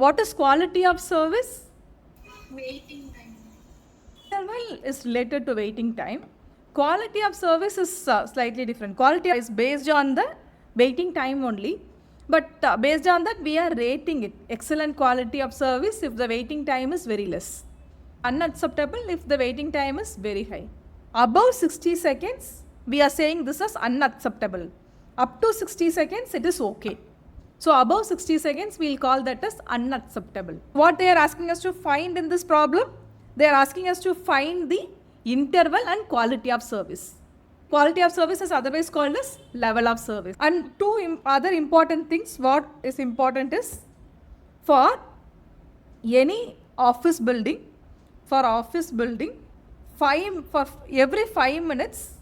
What is quality of service? Waiting time. Interval is related to waiting time. Quality of service is slightly different. Quality is based on the waiting time only. But based on that, we are rating it. Excellent quality of service if the waiting time is very less. Unacceptable if the waiting time is very high. Above 60 seconds, we are saying this is unacceptable. Up to 60 seconds, it is okay. So above 60 seconds, we'll call that as unacceptable. What they are asking us to find in this problem? They are asking us to find the interval and quality of service. Quality of service is otherwise called as level of service. And two other important things, what is important is for any office building, for every 5 minutes,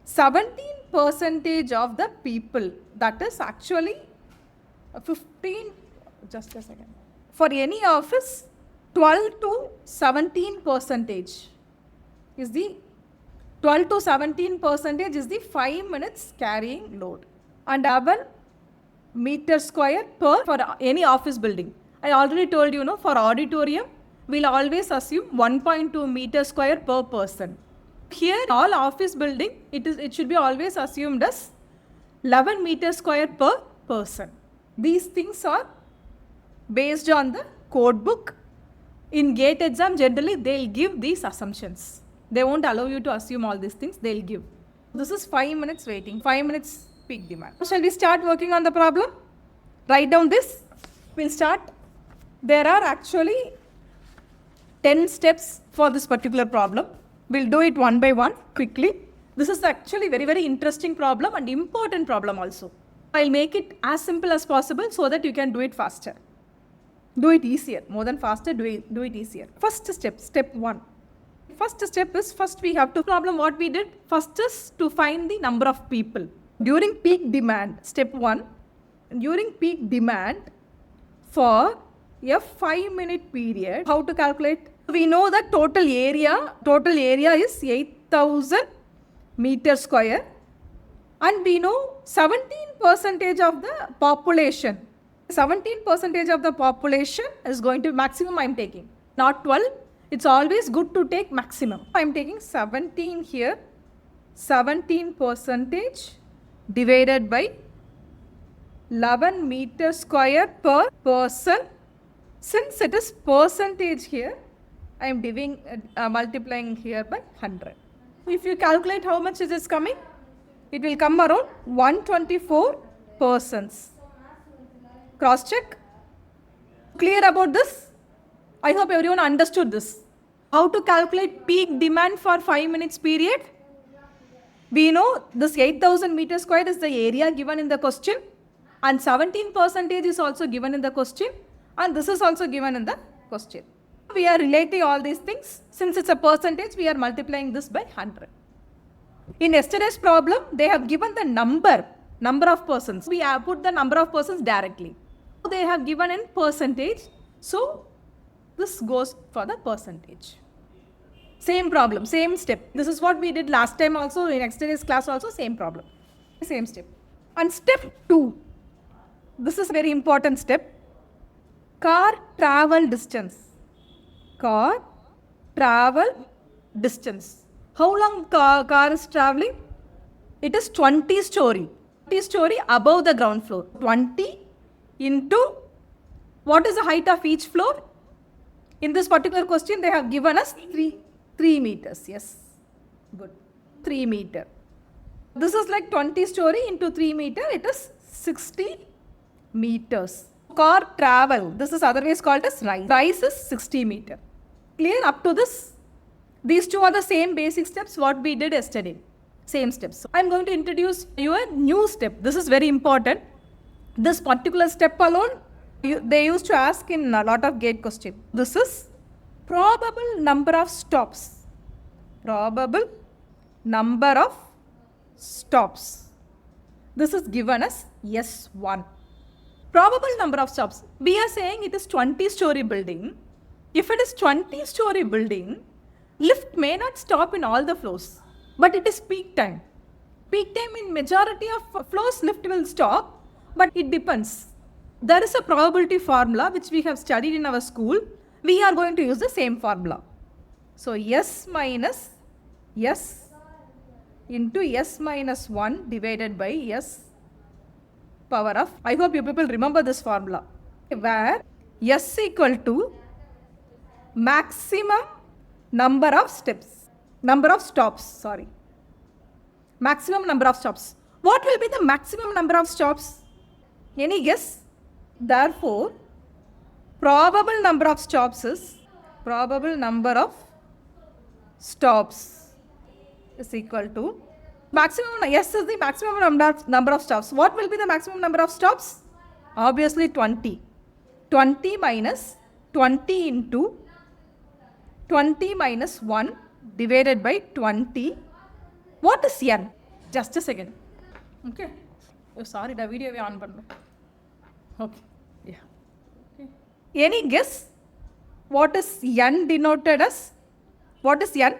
17% of the people, that is actually 15, just a second. For any office, 12 to 17% is the 12 to 17% is the 5 minutes carrying load. And 11 meter square per for any office building. I already told you, for auditorium, we'll always assume 1.2 meter square per person. Here, all office building, it should be always assumed as 11 meter square per person. These things are based on the code book. In GATE exam, generally they'll give these assumptions. They won't allow you to assume all these things, they'll give. This is 5 minutes waiting, 5 minutes peak demand. Shall we start working on the problem? Write down this. We'll start. There are actually 10 steps for this particular problem. We'll do it one by one quickly. This is actually very, very interesting problem and important problem also. I'll make it as simple as possible so that you can do it faster. Do it easier. More than faster, do it easier. First step, step 1. First step is, first we have to problem what we did. First is to find the number of people. During peak demand, step 1. During peak demand for a 5-minute period, how to calculate? We know that total area is 8,000 meter square. And we know 17% of the population. 17% of the population is going to be maximum I am taking. Not 12. It's always good to take maximum. I am taking 17 here. 17% divided by 11 meter square per person. Since it is percentage here, I am multiplying here by 100. If you calculate how much is coming, it will come around 124 persons. Cross check. Clear about this? I hope everyone understood this. How to calculate peak demand for 5 minutes period? We know this 8,000 meter square is the area given in the question, and 17% is also given in the question, and this is also given in the question. We are relating all these things. Since it's a percentage, we are multiplying this by 100. In yesterday's problem, they have given the number of persons. We have put the number of persons directly. They have given in percentage. So, this goes for the percentage. Same problem, same step. This is what we did last time also, in yesterday's class also, same problem. Same step. And step 2. This is a very important step. Car travel distance. Car travel distance. How long car is traveling? It is 20 story. 20 story above the ground floor. 20 into, what is the height of each floor? In this particular question, they have given us 3 meters. Yes, good. 3 meter. This is like 20 story into 3 meter. It is 60 meters. Car travel. This is otherwise called as rise. Rise is 60 meter. Clear up to this? These two are the same basic steps what we did yesterday. Same steps. So I am going to introduce you a new step. This is very important. This particular step alone, they used to ask in a lot of GATE question. This is probable number of stops. Probable number of stops. This is given as S1. Probable number of stops. We are saying it is 20-story building. If it is 20-story building, lift may not stop in all the floors, but it is peak time. Peak time in majority of floors lift will stop, but it depends. there is a probability formula which we have studied in our school. We are going to use the same formula. So S minus S into S minus 1 divided by S power of, I hope you people remember this formula, where S equal to maximum number of steps, number of stops, sorry. Maximum number of stops. What will be the maximum number of stops? Any guess? Therefore, probable number of stops is, probable number of stops is equal to maximum, S is the maximum number of stops. What will be the maximum number of stops? Obviously 20. 20 minus 20 into 20 minus 1 divided by 20. What is N? Just a second. Okay. Oh, sorry, the video on. Okay. Yeah. Okay. Any guess? What is N denoted as? What is N?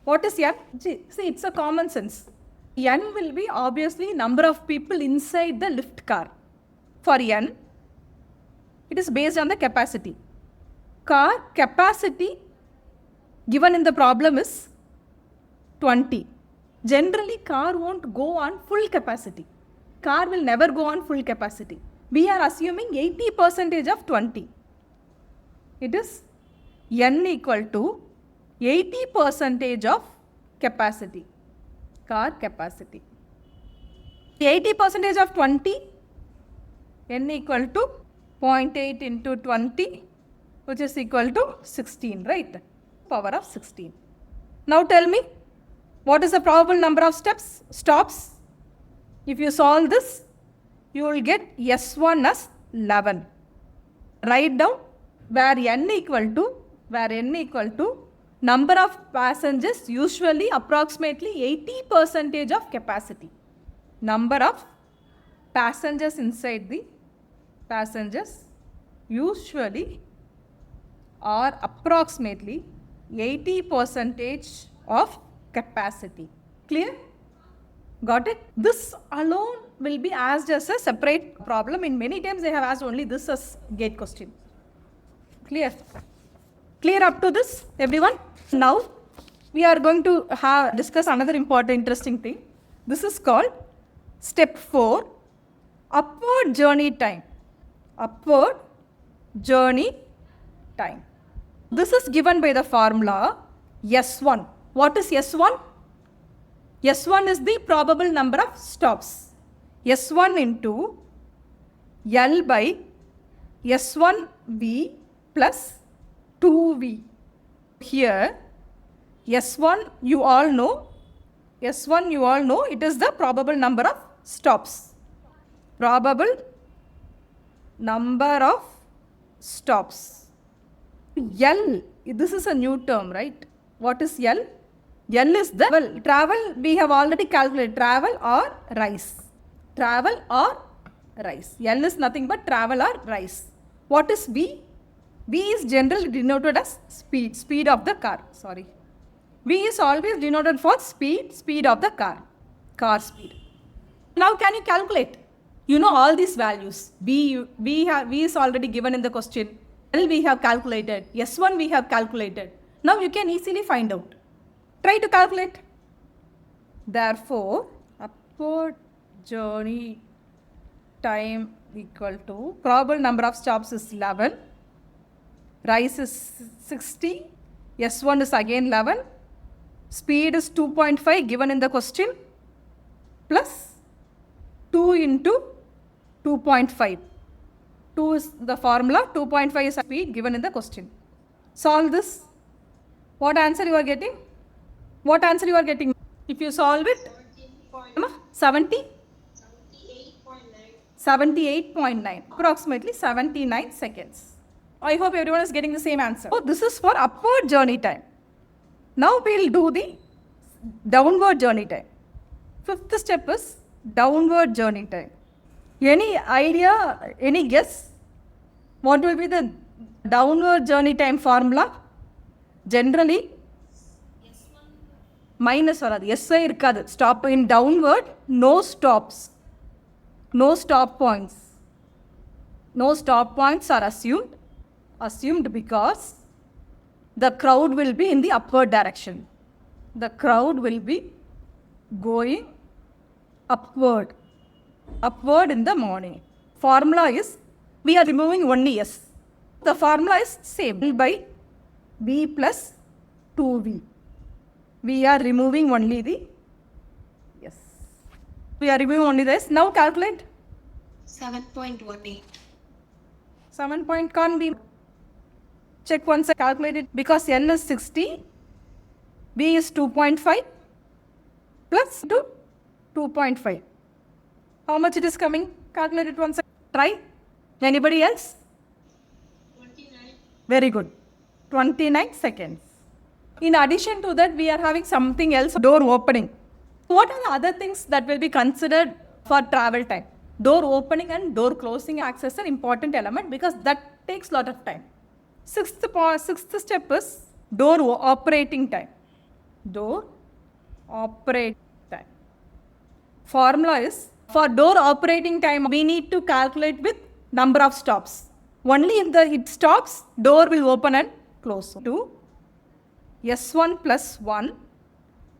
What is N? See, it's a common sense. N will be obviously number of people inside the lift car. For N, it is based on the capacity. Car capacity given in the problem is 20. Generally, car won't go on full capacity. Car will never go on full capacity. We are assuming 80% of 20. It is N equal to 80% of capacity, car capacity. 80% of 20, N equal to 0.8 into 20, which is equal to 16, right? Power of 16. Now tell me, what is the probable number of stops? If you solve this, you will get S1 as 11. Write down where N equal to number of passengers, usually approximately 80% of capacity. Number of passengers inside the passengers usually are approximately 80% of capacity. Clear? Got it? This alone will be asked as a separate problem. In many times they have asked only this as gate question. Clear? Clear up to this, everyone? Now we are going to discuss another important interesting thing. This is called step 4, upward journey time. Upward journey time. This is given by the formula S1. What is S1? S1 is the probable number of stops. S1 into L by S1V plus 2V. Here, S1 you all know, it is the probable number of stops. Probable number of stops. L, this is a new term, right? What is L? L is the travel, we have already calculated, travel or rise. Travel or rise. L is nothing but travel or rise. What is V? V is generally denoted as speed of the car. Sorry. V is always denoted for speed of the car speed. Now can you calculate? You know all these values. V is already given in the question. L we have calculated. S1 we have calculated. Now you can easily find out. Try to calculate. Therefore, upward journey time equal to probable number of stops is 11. Rise is 60. S1 is again 11. Speed is 2.5 given in the question. Plus 2 into 2.5. 2 is the formula. 2.5 is speed given in the question. Solve this. What answer you are getting? What answer you are getting? If you solve it, 70? 78.9. Approximately 79 seconds. I hope everyone is getting the same answer. So this is for upward journey time. Now we will do the downward journey time. Fifth step is downward journey time. Any idea, any guess? What will be the downward journey time formula? Generally, minus வராது, essay இருக்காது. Stop in downward, no stops, no stop points. No stop points are assumed because the crowd will be in the upward direction. The crowd will be going upward in the morning. Formula is, we are removing only S. The formula is same by V plus 2V. We are removing only the S. We are removing only the S. Now calculate. 7.18. 7 point can't be. Check once I calculate it because N is 60, B is 2.5 plus 2.5. How much it is coming? Calculate it once. Try. Anybody else? 29. Very good. 29 seconds. In addition to that, we are having something else, door opening. What are the other things that will be considered for travel time? Door opening and door closing acts as an important element because that takes lot of time. Sixth step is door operating time. Door operating time. Formula is, for door operating time, we need to calculate with number of stops. Only if it stops, door will open and close. To S1 plus 1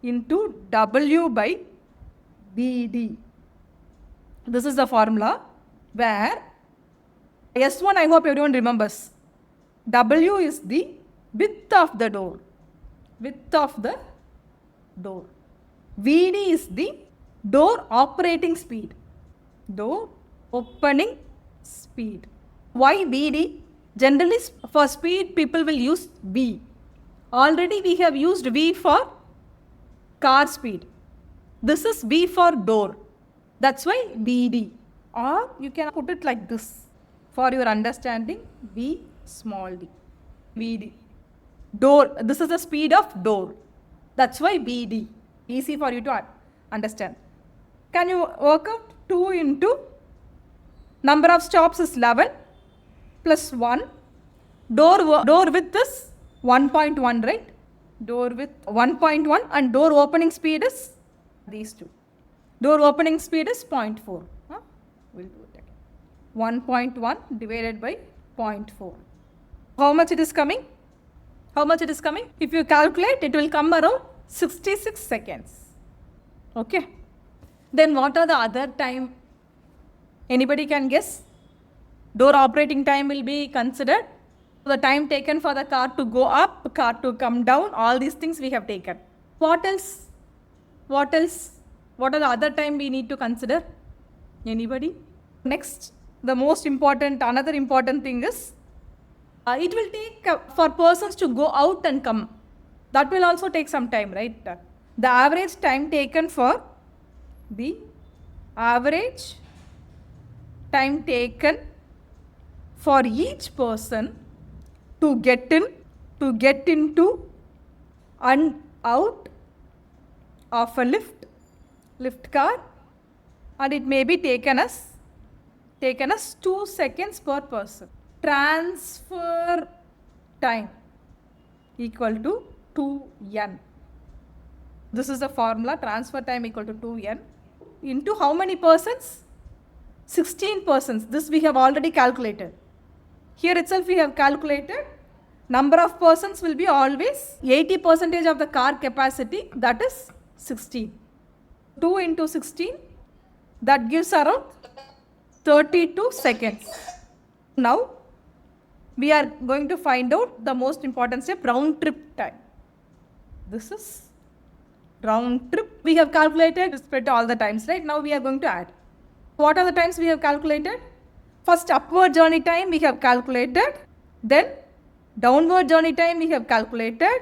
into W by BD. This is the formula where S1, I hope everyone remembers. W is the width of the door. Width of the door. VD is the door operating speed. Door opening speed. Why VD? Generally for speed people will use V. Already we have used V for car speed. This is V for door. That's why VD. Or you can put it like this. For your understanding, V small d. VD. Door. This is the speed of door. That's why VD. Easy for you to understand. Can you work out 2 into number of stops is 11 plus 1. Door width is 1.1, right? Door width 1.1 and door opening speed is these two. Door opening speed is 0.4. We'll do it again. 1.1 divided by 0.4. How much it is coming? How much it is coming? If you calculate, it will come around 66 seconds. Okay. Then what are the other time? Anybody can guess? Door operating time will be considered. The time taken for the car to go up, car to come down, all these things we have taken. What else? What else? What are the other time we need to consider? Anybody? Next, the most important, another important thing is, it will take for persons to go out and come. That will also take some time, right? The average time taken for the average time taken for each person to get into and out of a lift car, and it may be taken as 2 seconds per person. Transfer time equal to 2n. This is the formula, transfer time equal to 2n into how many persons? 16 persons. This we have already calculated. Here itself we have calculated number of persons will be always 80% of the car capacity, that is 16. 2 into 16, that gives around 32 seconds. Now we are going to find out the most important step, round trip time. This is round trip. We have calculated respect all the times, right? Now we are going to add. What are the times we have calculated? First upward journey time we have calculated. Then downward journey time we have calculated.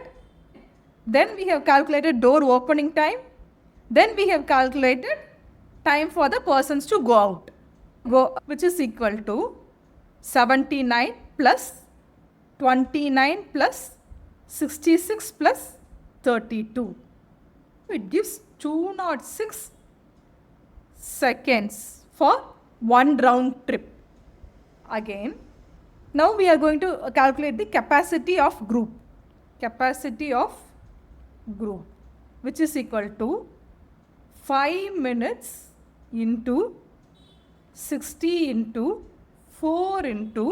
Then we have calculated door opening time. Then we have calculated time for the persons to go out. Which is equal to 79 plus 29 plus 66 plus 32. It gives 206 seconds for one round trip. Again, now we are going to calculate the capacity of group. Capacity of group, which is equal to 5 minutes into 60 into 4 into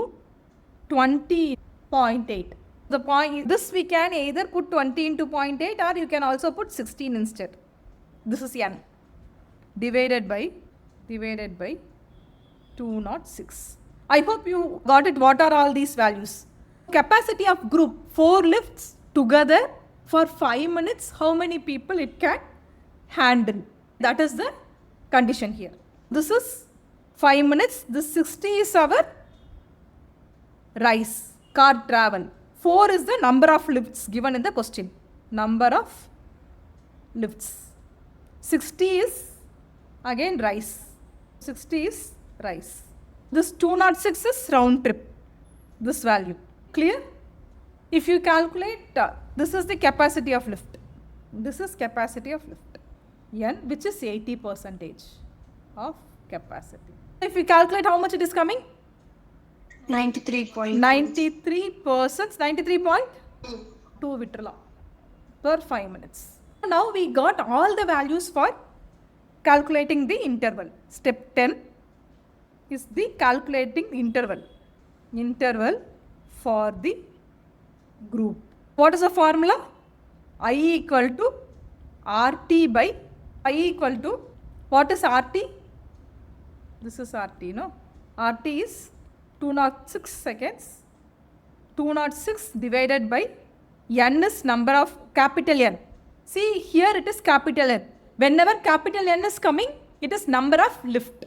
20.8. The point, this we can either put 20 into 0.8 or you can also put 16 instead. This is n divided by 206. I hope you got it. What are all these values? Capacity of group 4 lifts together for 5 minutes. How many people it can handle? That is the condition here. This is 5 minutes. This 60 is our rise, car travel. 4 is the number of lifts given in the question. Number of lifts. 60 is again rise. 60 is rise. This 206 is round trip. This value. Clear? If you calculate, this is the capacity of lift. This is capacity of lift. N, which is 80% of capacity. If you calculate how much it is coming? 93.2. 93%, 93.2 vitrala per 5 minutes. Now we got all the values for calculating the interval. Step 10 is the calculating interval. Interval for the group. What is the formula? I equal to RT by I equal to, what is RT? This is RT, no? RT is 206 seconds. 206 divided by N is number of capital N. See, here it is capital N. Whenever capital N is coming, it is number of lift.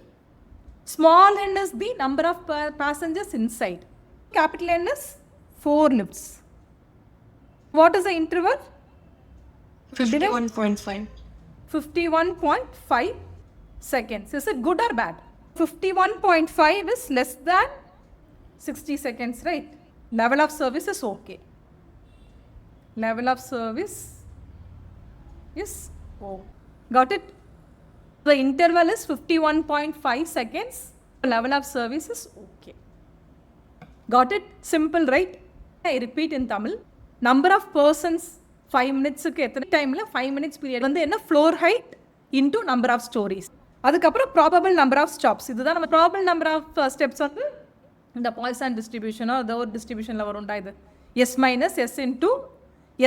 Small n is the number of passengers inside. Capital N is 4 lifts. What is the interval? 51.5. 51.5 seconds. Is it good or bad? 51.5 is less than 60 seconds, right? Level of service is okay. Level of service is oh. Got it? The interval is 51.5 seconds. Level of service is okay. Got it? Simple, right? I repeat in Tamil. Number of persons 5 minutes time 5 minutes period வந்து என்ன floor height into number of stories. அதுக்கப்புறம் probable number of stops. இதுதான் நம்ம probable number of steps வந்து இந்த Poisson distribution or the distributionல வரும்டா இது. S minus S into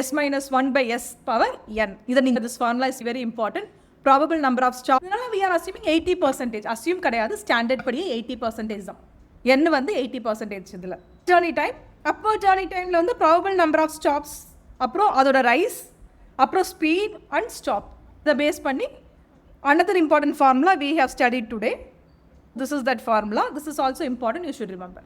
S minus 1 by S power n. இதை நீங்கள் this formula is very important. Probable number of stops. இதனால we are assuming 80%. Assume கிடையாது, standard படியே 80% தான். n வந்து 80% இதில். Journey time. அப்போ journey timeல வந்து probable number of stops, அப்புறம் அதோட ரைஸ், அப்புறம் ஸ்பீட் அண்ட் ஸ்டாப். இதை பேஸ் பண்ணி another important formula we have studied today. This is that formula. This is also important, you should remember.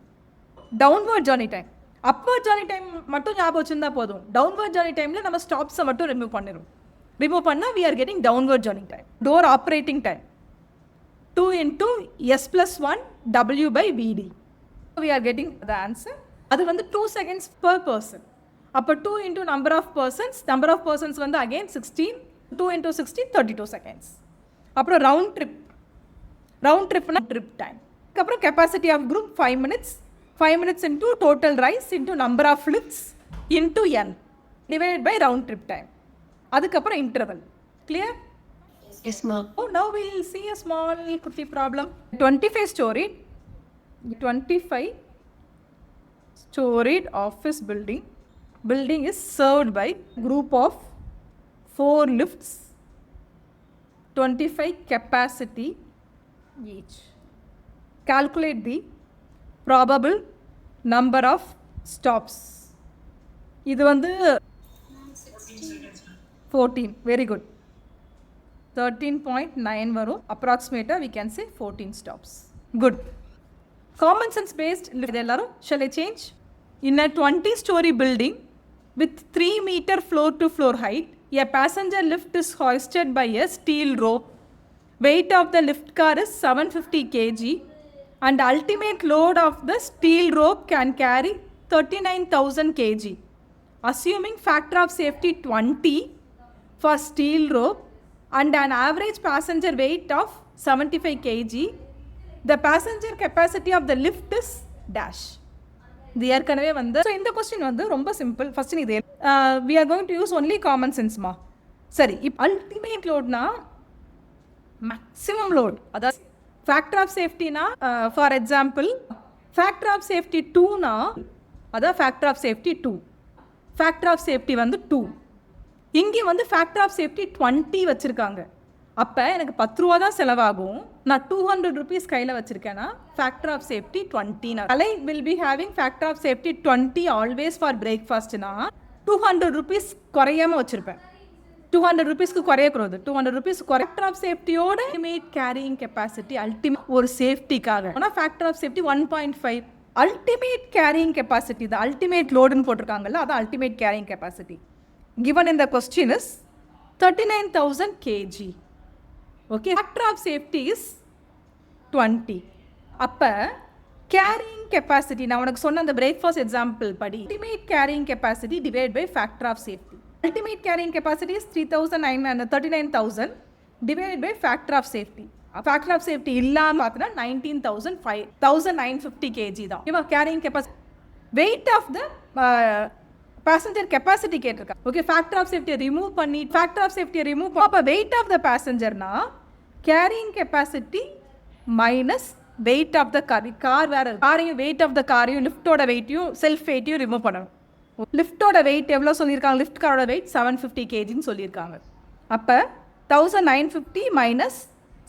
Downward journey time. Upward journey time மட்டும் ஞாபகம் வச்சிருந்தா போதும். Downward journey timeல நம்ம ஸ்டாப்ஸை மட்டும் remove பண்ணிடும். Remove பண்ணால் we are getting downward journey time. Door operating time 2 into S plus 1 W by VD. We are getting the answer. அது வந்து 2 seconds per person. அப்போ 2 into number of persons வந்து again 16. 2 into 16 32 seconds. அப்புறம் round tripனா trip time. அப்புறம் capacity of group 5 minutes. 5 minutes into total rise into number of lifts into n divided by round trip time. அதுக்கப்புறம் interval. Clear? Yes, ma'am. Oh, now we will see a small kutti problem. 25 storied office building. Building is served by group of 4 lifts, 25 capacity each. Calculate the probable number of stops. இது வந்து 14. Very good. 13.9 வரும். Approximately we can say 14 stops. Good. Common sense based இது எல்லாரும். Shall I change? In a 20-story building with 3 meter floor to floor height, a passenger lift is hoisted by a steel rope. Weight of the lift car is 750 kg and ultimate load of the steel rope can carry 39,000 kg. Assuming factor of safety 20 for steel rope and an average passenger weight of 75 kg, the passenger capacity of the lift is dash. இது ஏற்கனவே வந்து so இந்த question வந்து ரொம்ப simple. First இது we are going to use only common சென்ஸ்மா. சரி, இப்போ அல்டிமேட் லோட்னா மேக்ஸிமம் லோட், அதாவது ஃபேக்டர் ஆஃப் சேஃப்டினா for example factor of safety 2னா அதான் factor of safety 2. Factor of safety வந்து 2. இங்கே வந்து ஃபேக்டர் ஆஃப் சேஃப்டி 20 வச்சுருக்காங்க. அப்போ எனக்கு 10 ரூபா தான் செலவாகும். நான் 200 rupees கையில் வச்சுருக்கேன்னா ஃபேக்டர் ஆஃப் சேஃப்டி 20. அலை will be having factor of safety 20 always for பிரேக்ஃபாஸ்ட்னா 200 rupees குறையாமல் வச்சுருப்பேன். 200 rupeesக்கு குறையக்கூடாது. 200 rupees ஃபேக்டர் ஆஃப் சேஃப்டியோட அல்டிமேட் கேரியிங் கெப்பாசிட்டி அல்டிமேட் ஒரு சேஃப்டிக்காக ஆனால் factor of safety 1.5. Ultimate carrying capacity தான் அல்டிமேட் லோடுன்னு போட்டிருக்காங்கல்ல, அது ultimate carrying capacity. given in the question is 39,000 kg. okay, factor of safety is 20. அப்போ கேரியிங் கெப்பாசிட்டி நான் உனக்கு சொன்ன அந்த பிரேக்ஃபாஸ்ட் எக்ஸாம்பிள் படி ultimate carrying capacity divide by factor of safety. Ultimate carrying capacity is 39,000 divide by factor of safety. Factor of safety இல்லாமல் பார்த்தோன்னா 19,950 kg தான் இவன் carrying capacity. Weight of the passenger capacity கேட்டிருக்கா. ஓகே, ஃபேக்டர் ஆஃப் சேஃப்டியை remove பண்ணி factor of சேஃப்டியை remove அப்போ weight of the பேசஞ்சர்னா carrying capacity minus weight of the car வேறு காரையும் வெயிட் ஆஃப் த காரையும் லிஃப்ட்டோட வெயிட்டையும் செல்ஃப் வெயிட்டையும் ரிமூவ் பண்ணணும். லிஃப்ட்டோட வெயிட் எவ்வளோ சொல்லியிருக்காங்க? லிஃப்ட் காரோட வெயிட் 750 kgன்னு சொல்லியிருக்காங்க. அப்போ 1950 minus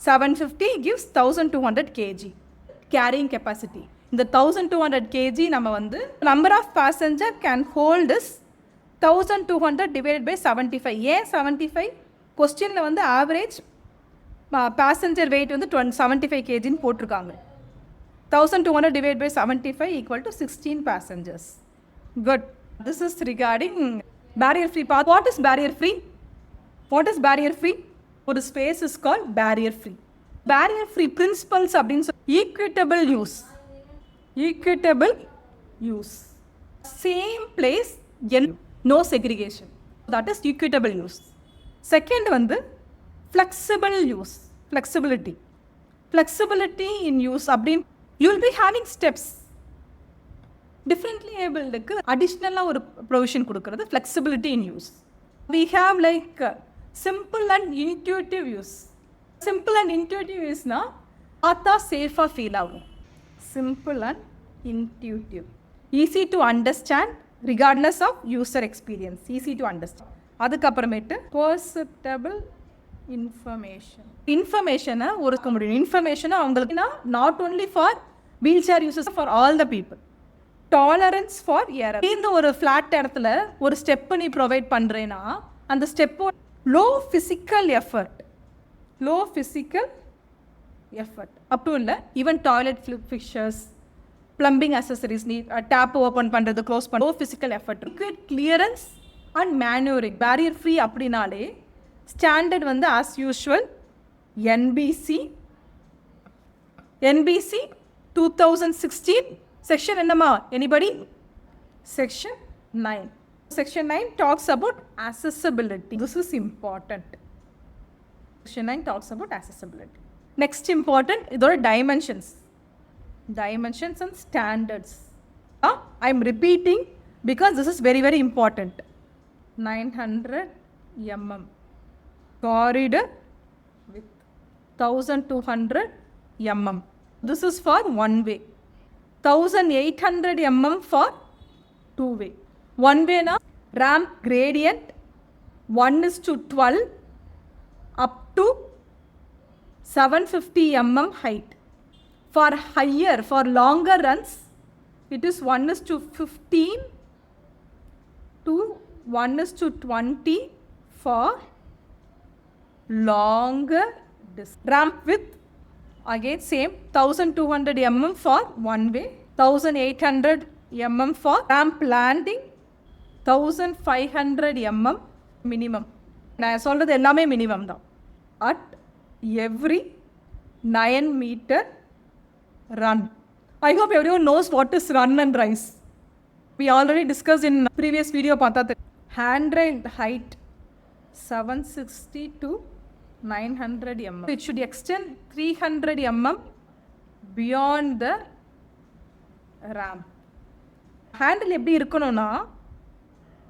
750 gives 1200 kg carrying capacity. இந்த 1200 kg நம்ம வந்து number of passenger can hold is 1200 divide by 75. ஏன் 75? கொஸ்டினில் வந்து ஆவரேஜ் பேசஞ்சர் வெயிட் வந்து 75 kgன்னு போட்டிருக்காங்க. 1200 divide by 75 equal to 16 passengers. Good. This is regarding barrier free path. What is barrier free? What is barrier free? ஒரு space is call barrier free. Barrier free principles அப்படின்னு சொல்லி equitable use, equitable use, same place, no segregation, that is equitable use. Second வந்து flexible use, flexibility in use அப்படின் you will be having steps. differently abledக்கு additional ஒரு provision கொடுக்கிறது flexibility in use. we have like simple and intuitive use. simple and intuitive use-னா பார்த்தா சேஃபாக feel ஆகும். simple and intuitive, easy to understand regardless of user experience, easy to understand. அதுக்கப்புறமேட்டு perceptible information ஒரு முடியும். இன்ஃபர்மேஷனை அவங்களுக்கு not only for wheelchair users, for all the people. Tolerance for error. இந்த ஒரு ஃப்ளாட் இடத்துல ஒரு ஸ்டெப்பு நீ ப்ரொவைட் பண்ணுறேன்னா அந்த ஸ்டெப்போ லோ ஃபிசிக்கல் எஃபர்ட் அப்பவும் இல்லை, ஈவன் டாய்லெட் ஃபிக்சர்ஸ், பிளம்பிங் அசசரிஸ், நீ டேப் ஓப்பன் பண்ணுறது க்ளோஸ் பண்ண low physical effort. Liquid clearance and manoeuvring. Barrier free அப்படின்னாலே ஸ்டாண்டர்ட் வந்து ஆஸ் யூஷுவல் என்பிசி 2016 செக்ஷன் என்னம்மா anybody? Section 9. Section 9 talks about accessibility. This is important. Section 9 talks about accessibility. Next important, இதோட dimensions and standards. I am repeating because this is very very important. 900 mm corridor with 1200 mm. This is for one way. 1800 mm for two way. One way na ramp gradient 1:12 up to 750 mm height. For higher, for longer runs, it is 1:15 to 1:20 for longer distance. Ramp width, again same, 1200 mm for one way, 1800 mm for ramp landing, 1500 mm minimum. நான் சொல்கிறது எல்லாமே minimum தான். At every 9 meter run. I hope everyone knows what is run and rise. We already discussed in previous video. Handrail height 760 to 900 mm. It should extend 300 mm beyond the ramp. Handle எப்படி இருக்கணும்னா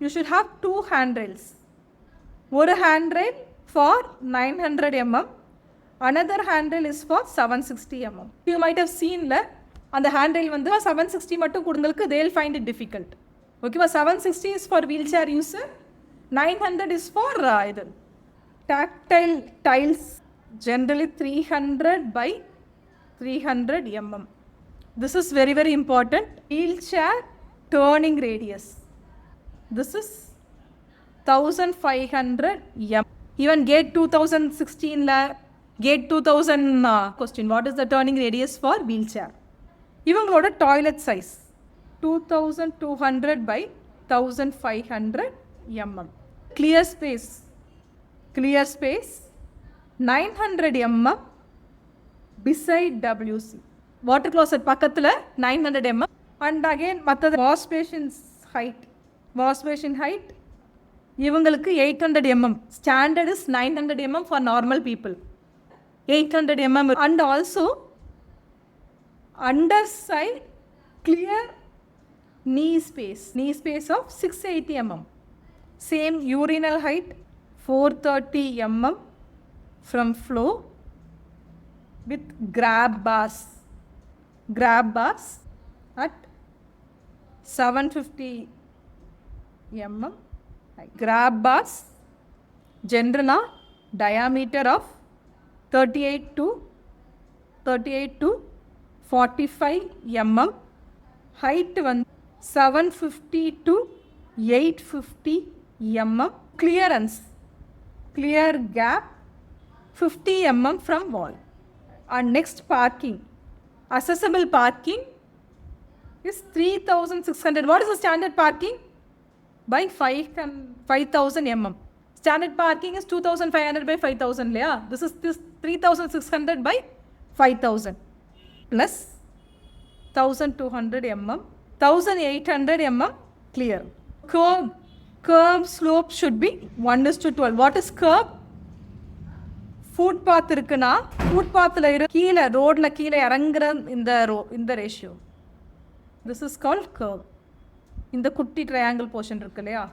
you should have two handrails. ஒரு handrail for 900 mm, another handrail is for 760 mm. You might have seen அந்த hand rail வந்து 760 மட்டும் கொடுங்களுக்கு they'll find it difficult. ஓகேவா? 760 is for wheelchair user, 900 is for இது tactile tiles, generally 300 by 300 mm. This is very very important. Wheelchair turning radius, this is 1500 mm. Even gate 2016 la gate 2000 question, what is the turning radius for wheelchair? இவங்களோட toilet size 2200 by 1500 mm. Clear space 900 mm beside WC. Water closet பக்கத்தில் 900 mm. And again மற்றது wash basin height இவங்களுக்கு 800 mm. Standard is 900 mm for normal people. 800 mm. And also underside clear knee space of 680 mm. Same urinal height 430 mm from floor with grab bars at 750 mm. Grab bars generally diameter of 38 to 45 mm. Height 750 to 850 mm. Clear gap 50 mm from wall. And next, parking. Accessible parking is 3600. What is the standard parking? By 5000 mm. Standard parking is 2500 by 5000. Yeah? This is 3600 by 5000 plus 1200 mm, 1800 mm clear. Curb slope should be 1:12. What is curb? Footpath இருக்குன்னா ஃபுட்பாத்தில் கீழே ரோடில் கீழே இறங்குற இந்த ratio, this is called curb. இந்த குட்டி triangle portion இருக்கு இல்லையா,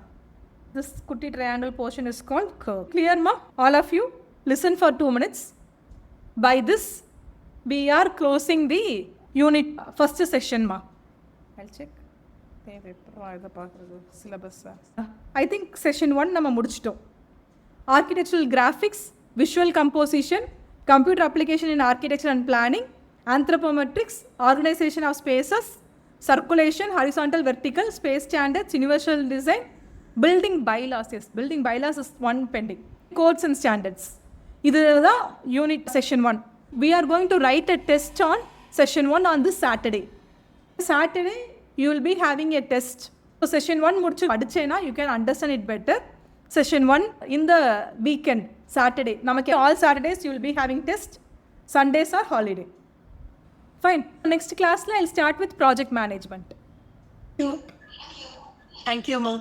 திஸ் குட்டி triangle portion is called curb. கிளியர்மா? All of you listen for 2 minutes. By this we are closing the unit first session ma. I'll check இதை பார்க்குறது syllabus. I think session 1 நம்ம முடிச்சிட்டோம். Architectural graphics, visual composition, computer application in architecture and planning, anthropometrics, organization of spaces, circulation, horizontal, vertical, space standards, universal design, building bylaws. Yes, building bylaws is one pending. Codes and standards. This is the unit session 1. We are going to write a test on session 1 on this Saturday. Saturday, you will be having a test. So session 1 முடிச்சு படிச்சேனா you can understand it better. Session 1 in the weekend, Saturday. Namakku all Saturdays you will be having test. Sundays are holiday. Fine. Next class la I'll start with project management. Thank you, ma'am.